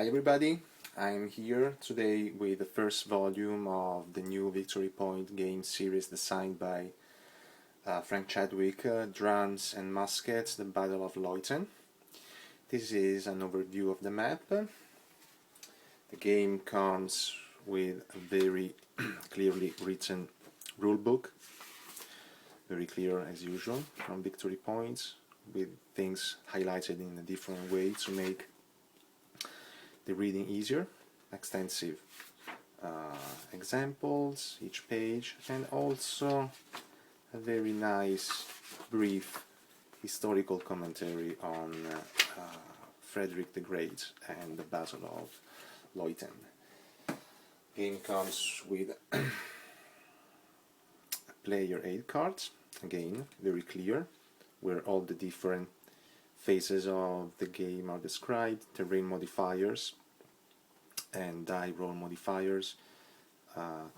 Hi everybody, I'm here today with the first volume of the new Victory Point game series designed by Frank Chadwick, Drums and Muskets, the Battle of Leuthen. This is an overview of the map. The game comes with a very clearly written rulebook, very clear as usual from Victory Point, with things highlighted in a different way to make the reading easier, extensive examples each page, and also a very nice brief historical commentary on Frederick the Great and the Battle of Leuthen. Game comes with player aid cards, again very clear, where all the different phases of the game are described, terrain modifiers and die roll modifiers,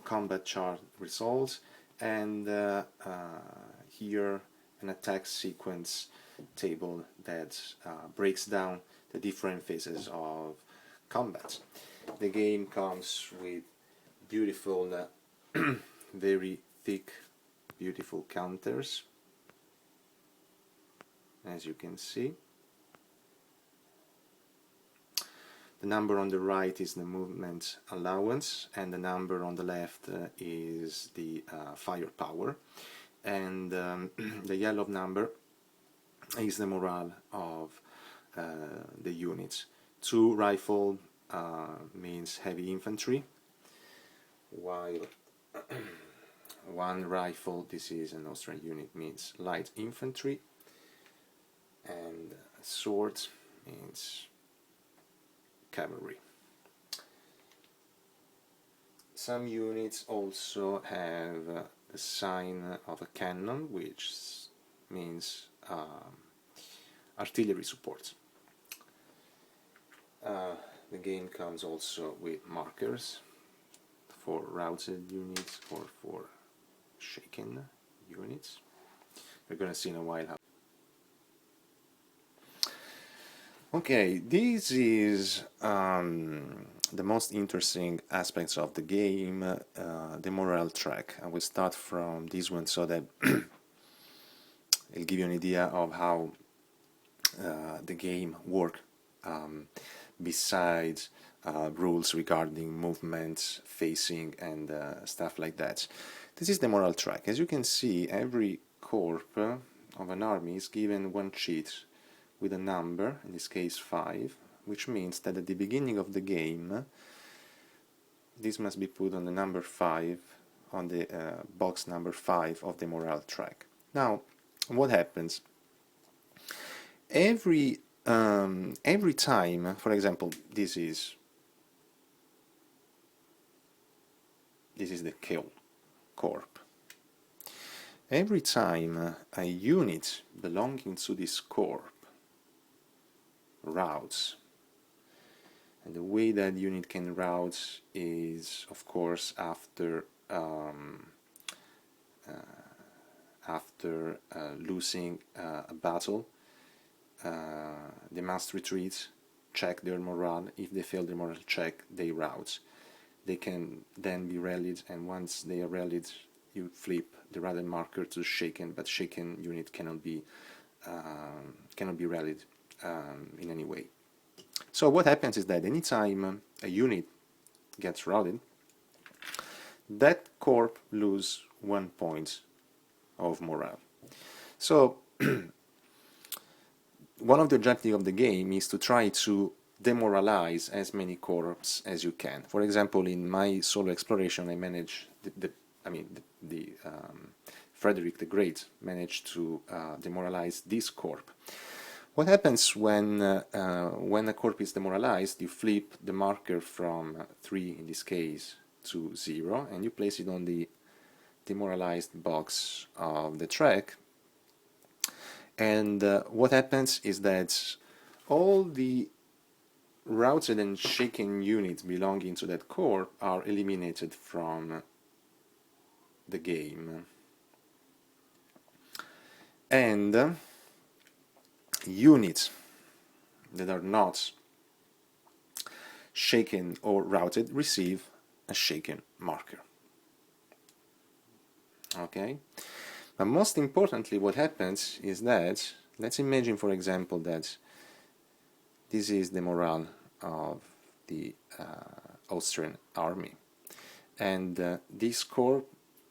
combat chart results, and here an attack sequence table that breaks down the different phases of combat. The game comes with beautiful, very thick, beautiful counters, as you can see. The number on the right is the movement allowance, and the number on the left is the firepower, and the yellow number is the morale of the units. 2 rifle means heavy infantry, while 1 rifle, this is an Austrian unit, means light infantry, and a sword means cavalry. Some units also have the sign of a cannon, which means artillery support. The game comes also with markers for routed units or for shaken units. We're going to see in a while how. Okay, this is the most interesting aspects of the game, the morale track. I will start from this one so that it'll give you an idea of how the game works, besides rules regarding movement, facing, and stuff like that. This is the morale track. As you can see, every corps of an army is given 1 sheet with a number, in this case 5, which means that at the beginning of the game this must be put on the number 5, on the box number 5 of the morale track. Now, what happens? Every time, for example, this is the kill corps. Every time a unit belonging to this corps routes, and the way that unit can route is, of course, after losing a battle, they must retreat, check their morale. If they fail the morale check, they route. They can then be rallied, and once they are rallied, you flip the rally marker to shaken, but shaken unit cannot be rallied in any way. So what happens is that anytime a unit gets routed, that corps loses 1 point of morale. So one of the objectives of the game is to try to demoralize as many corps as you can. For example, in my solo exploration, I managed Frederick the Great managed to demoralize this corps. What happens when a corps is demoralized? You flip the marker from 3, in this case, to 0, and you place it on the demoralized box of the track. And what happens is that all the routed and shaken units belonging to that corps are eliminated from the game. And units that are not shaken or routed receive a shaken marker. Okay? But most importantly, what happens is that, let's imagine, for example, that this is the morale of the Austrian army, and this corps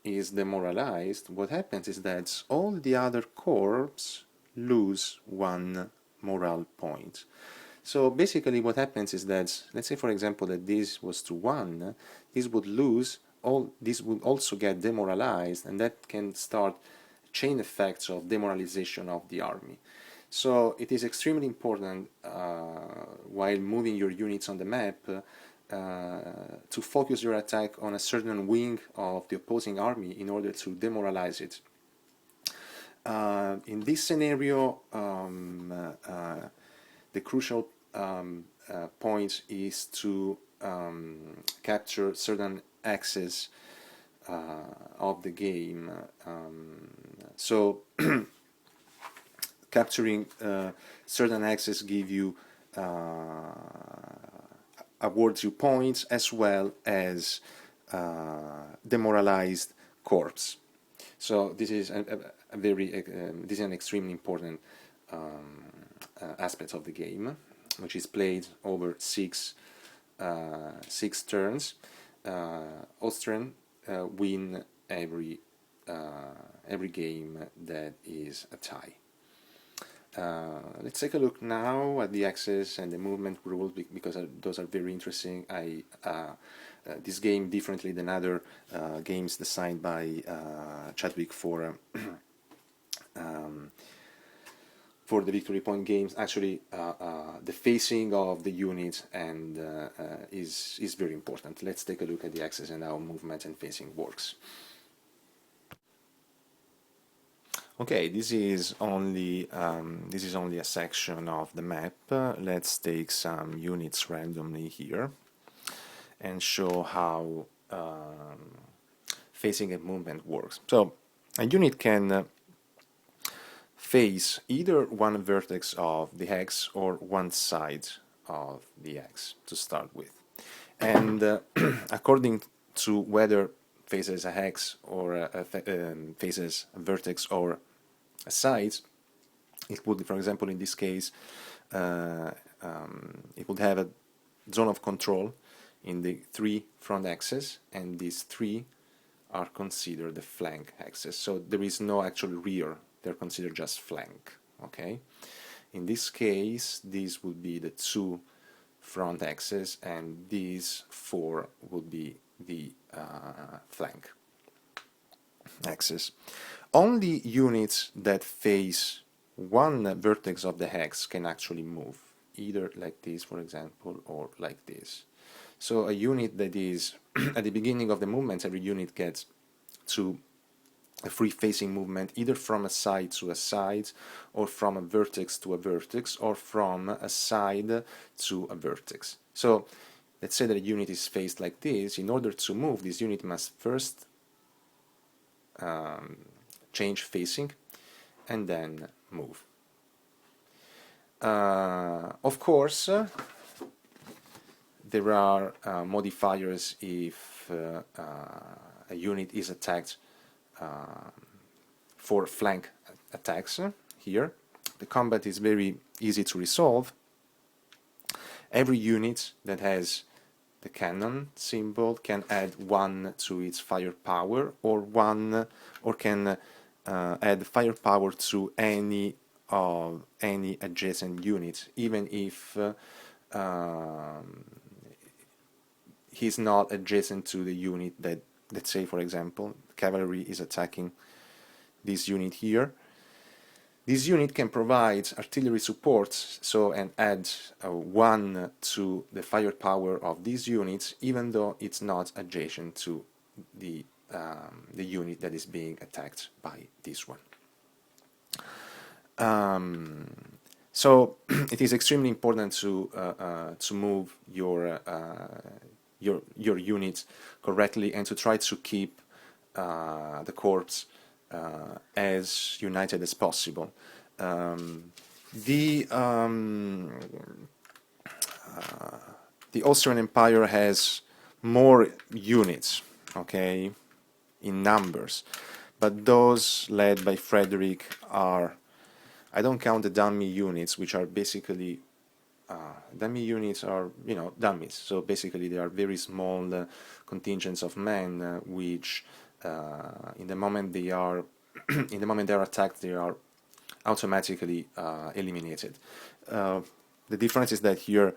is demoralized. What happens is that all the other corps lose 1 morale point. So basically what happens is that, let's say for example that this was to 1, this would lose, this would also get demoralized, and that can start chain effects of demoralization of the army. So it is extremely important while moving your units on the map to focus your attack on a certain wing of the opposing army in order to demoralize it. In this scenario, the crucial point is to capture certain axes of the game. So capturing certain axes give you awards you points as well as demoralized corps. So this is a very this is an extremely important aspect of the game, which is played over 6 turns. Austrian win every game that is a tie. Let's take a look now at the axes and the movement rules, because those are very interesting. This game, differently than other games designed by Chadwick for the Victory Point games, actually the facing of the unit and is very important. Let's take a look at the axes and how movement and facing works. Okay, this is only a section of the map. Let's take some units randomly here and show how facing and movement works. So a unit can face either one vertex of the hex or one side of the hex to start with, and according to whether faces a hex or faces a vertex or a side, it would, for example, in this case, it would have a zone of control in the 3 front axes, and these 3 are considered the flank axes. So there is no actual rear; they're considered just flank. Okay. In this case, these would be the 2 front axes, and these 4 would be the flank axis. Only units that face one vertex of the hex can actually move, either like this, for example, or like this. So a unit that is at the beginning of the movement, every unit gets to a free facing movement, either from a side to a side, or from a vertex to a vertex, or from a side to a vertex. So let's say that a unit is faced like this. In order to move, this unit must first change facing and then move. Of course, there are modifiers if a unit is attacked for flank attacks. Here, the combat is very easy to resolve. Every unit that has the cannon symbol can add 1 to its firepower, or can add firepower to any adjacent unit, even if he's not adjacent to the unit that, let's say for example, cavalry is attacking this unit here. This unit can provide artillery support, so, and add 1 to the firepower of these units, even though it's not adjacent to the unit that is being attacked by this one. So it is extremely important to move your units correctly, and to try to keep the corps as united as possible. the Austrian Empire has more units, okay, in numbers, but those led by Frederick are, I don't count the dummy units, which are basically dummy units are, you know, dummies. So basically they are very small contingents of men, which in the moment they are in the moment they are attacked, they are automatically eliminated. The difference is that here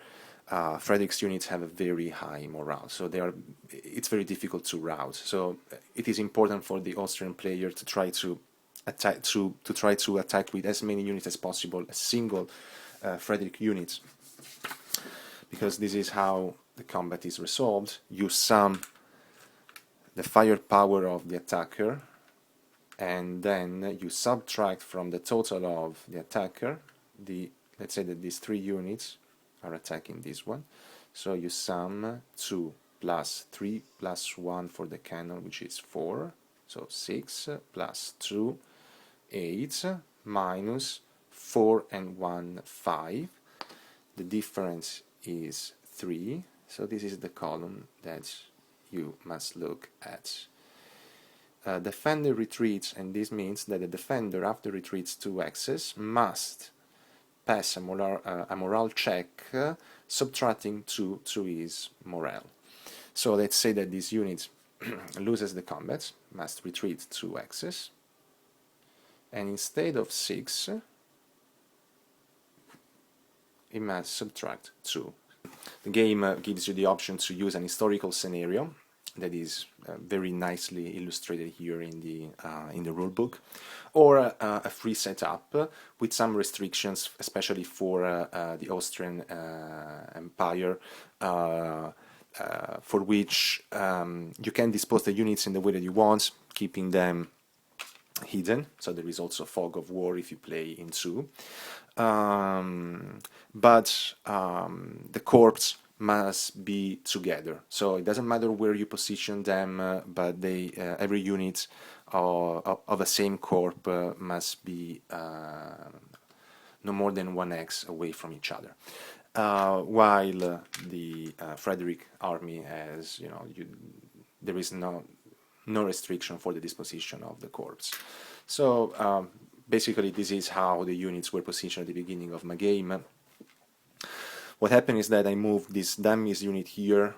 Frederick's units have a very high morale, so it's very difficult to rout. So it is important for the Austrian player to try to attack with as many units as possible, a single Frederick unit, because this is how the combat is resolved. You sum the firepower of the attacker, and then you subtract from the total of the attacker let's say that these 3 units are attacking this one, so you sum 2 plus 3 plus 1 for the cannon, which is 4, so 6 plus 2, 8, minus 4 and 1, 5. The difference is 3, so this is the column that you must look at. Defender retreats, and this means that the defender, after retreats 2 axes, must pass a morale check subtracting 2 to his morale. So let's say that this unit loses the combat, must retreat 2 axes, and instead of 6, it must subtract 2. The game gives you the option to use an historical scenario that is very nicely illustrated here in the rulebook, or a free setup with some restrictions, especially for the Austrian Empire, for which you can dispose the units in the way that you want, keeping them hidden. So there is also fog of war if you play in 2. But the corps must be together, so it doesn't matter where you position them, but every unit of the same corps must be no more than 1x away from each other. While the Frederick army has, you know, there is no restriction for the disposition of the corps. So basically this is how the units were positioned at the beginning of my game. What happened is that I moved this dummies unit here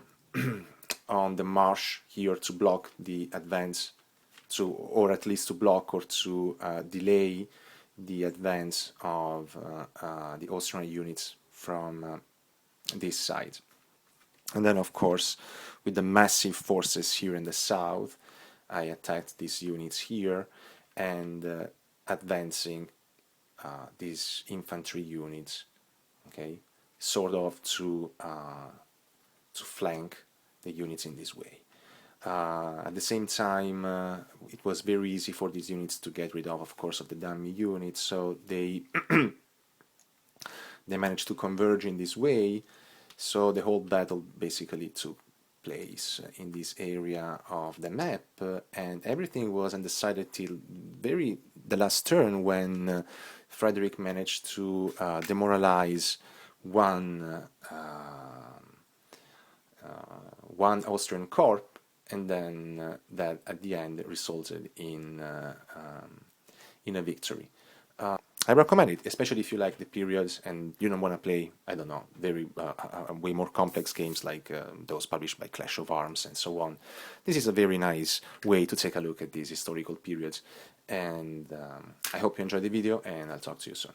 on the marsh here to block the advance, or at least to block or to delay the advance of the Austrian units from this side. And then, of course, with the massive forces here in the south, I attacked these units here and advancing these infantry units, okay, sort of to flank the units in this way. At the same time, it was very easy for these units to get rid of course, of the dummy units, so they they managed to converge in this way. So the whole battle basically took place in this area of the map, and everything was undecided till the last turn, when Frederick managed to demoralize one Austrian corps, and then that at the end resulted in a victory. I recommend it, especially if you like the periods and you don't want to play, I don't know, very way more complex games like those published by Clash of Arms and so on. This is a very nice way to take a look at these historical periods, and I hope you enjoyed the video, and I'll talk to you soon.